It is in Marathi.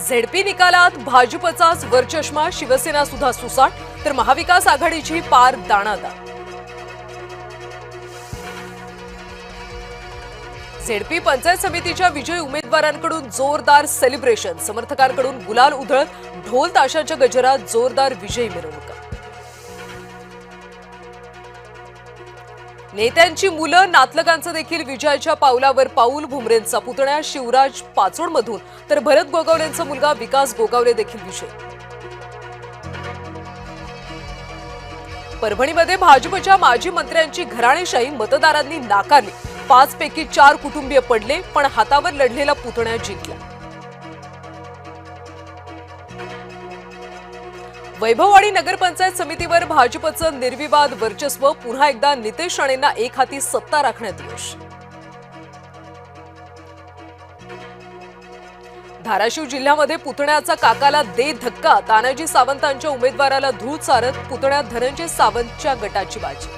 झेडपी निकालात भाजपचाच वरचष्मा, शिवसेना सुद्धा सुसाट, तर महाविकास आघाडीची पार दाणादाण। झेडपी पंचायत समितीच्या विजयी उमेदवारांकडून जोरदार सेलिब्रेशन, समर्थकांकडून गुलाल उधळत ढोल ताशाच्या गजरात जोरदार विजयी मिरवणूक। नेत्यांची मुलं नातलगांचं देखील विजयाच्या पावलावर पाऊल। भुमरेंचा पुतण्या शिवराज पाचोडमधून तर भरत गोगावलेंचा मुलगा विकास गोगावले देखील विजयी। परभणीमध्ये भाजपच्या माजी मंत्र्यांची घराणेशाही मतदारांनी नाकारली। 5 पैकी 4 कुटुंबीय पडले, पण हातावर लढलेला पुतण्या जिंकला। वैभववाडी नगरपंचायत समितीवर भाजपचं निर्विवाद वर्चस्व, पुन्हा एकदा नितेश राणेंना एक हाती सत्ता राखण्यात यश। धाराशिव जिल्ह्यामध्ये पुतण्याचा काकाला दे धक्का, तानाजी सावंतांच्या उमेदवाराला धूळ चारत पुतण्यात धनंजय सावंतच्या गटाची बाजी।